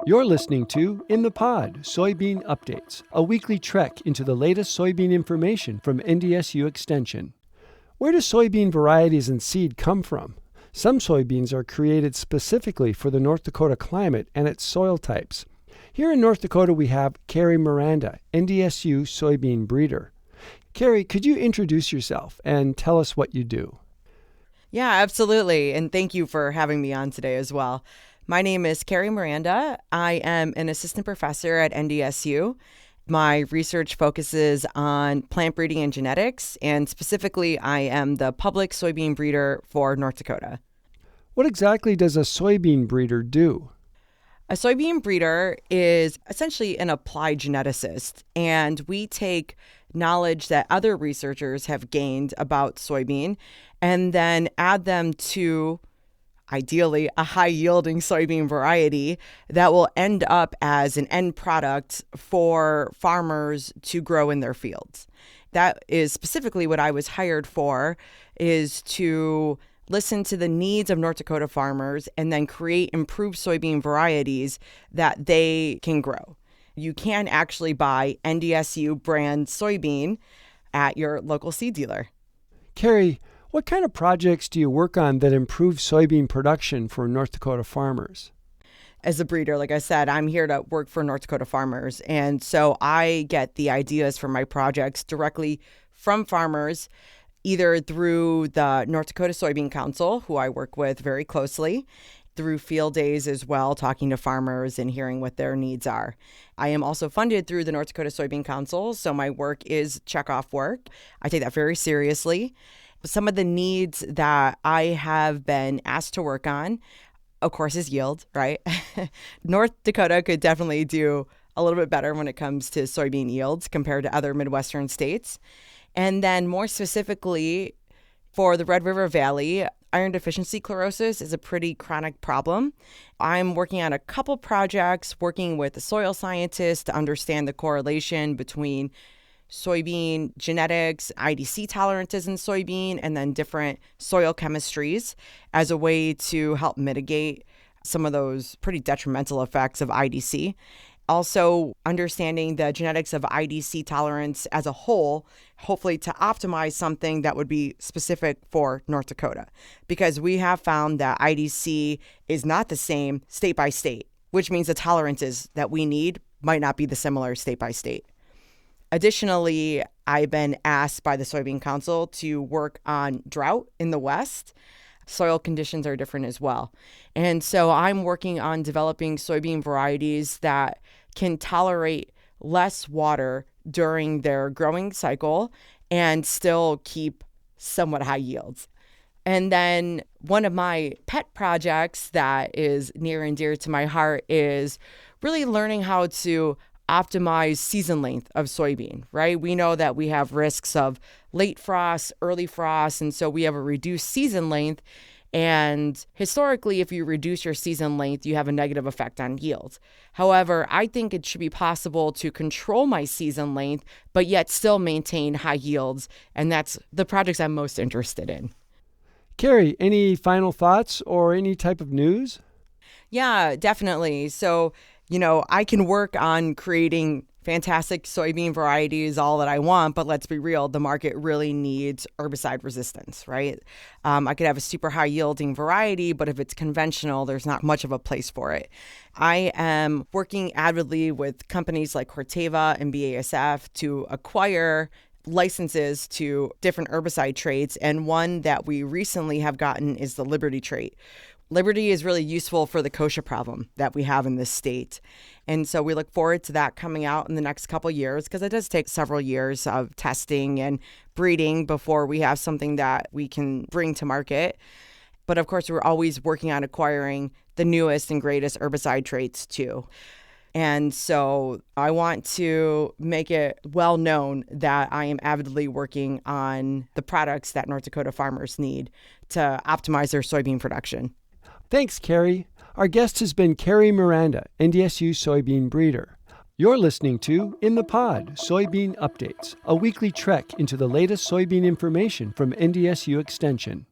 You're listening to In the Pod, Soybean Updates, a weekly trek into the latest soybean information from NDSU Extension. Where do soybean varieties and seed come from? Some soybeans are created specifically for the North Dakota climate and its soil types. Here in North Dakota, we have Carrie Miranda, NDSU soybean breeder. Carrie, could you introduce yourself and tell us what you do? Yeah, absolutely. And thank you for having me on today as well. My name is Carrie Miranda. I am an assistant professor at NDSU. My research focuses on plant breeding and genetics, and specifically, I am the public soybean breeder for North Dakota. What exactly does a soybean breeder do? A soybean breeder is essentially an applied geneticist, and we take knowledge that other researchers have gained about soybean and then add them to ideally a high-yielding soybean variety that will end up as an end product for farmers to grow in their fields. That is specifically what I was hired for, is to listen to the needs of North Dakota farmers and then create improved soybean varieties that they can grow. You can actually buy NDSU brand soybean at your local seed dealer. Carrie, what kind of projects do you work on that improve soybean production for North Dakota farmers? As a breeder, like I said, I'm here to work for North Dakota farmers. And so I get the ideas for my projects directly from farmers, either through the North Dakota Soybean Council, who I work with very closely, through field days as well, talking to farmers and hearing what their needs are. I am also funded through the North Dakota Soybean Council, so my work is checkoff work. I take that very seriously. Some of the needs that I have been asked to work on, of course, is yield, right? North Dakota could definitely do a little bit better when it comes to soybean yields compared to other Midwestern states. And then more specifically, for the Red River Valley, iron deficiency chlorosis is a pretty chronic problem. I'm working on a couple projects, working with a soil scientist to understand the correlation between soybean genetics, IDC tolerances in soybean, and then different soil chemistries as a way to help mitigate some of those pretty detrimental effects of IDC. Also, understanding the genetics of IDC tolerance as a whole, hopefully to optimize something that would be specific for North Dakota. Because we have found that IDC is not the same state by state, which means the tolerances that we need might not be the similar state by state. Additionally, I've been asked by the Soybean Council to work on drought in the West. Soil conditions are different as well. And so I'm working on developing soybean varieties that can tolerate less water during their growing cycle and still keep somewhat high yields. And then one of my pet projects that is near and dear to my heart is really learning how to optimize season length of soybean, right? We know that we have risks of late frost, early frost, and so we have a reduced season length. And historically, if you reduce your season length, you have a negative effect on yield. However, I think it should be possible to control my season length, but yet still maintain high yields. And that's the projects I'm most interested in. Carrie, any final thoughts or any type of news? Yeah, definitely. So, I can work on creating fantastic soybean varieties all that I want, but let's be real, the market really needs herbicide resistance, right? I could have a super high yielding variety, but if it's conventional, there's not much of a place for it. I am working avidly with companies like Corteva and BASF to acquire licenses to different herbicide traits, and one that we recently have gotten is the Liberty trait. Liberty is really useful for the kochia problem that we have in this state. And so we look forward to that coming out in the next couple of years, because it does take several years of testing and breeding before we have something that we can bring to market. But of course, we're always working on acquiring the newest and greatest herbicide traits too. And so I want to make it well known that I am avidly working on the products that North Dakota farmers need to optimize their soybean production. Thanks, Carrie. Our guest has been Carrie Miranda, NDSU soybean breeder. You're listening to In the Pod, Soybean Updates, a weekly trek into the latest soybean information from NDSU Extension.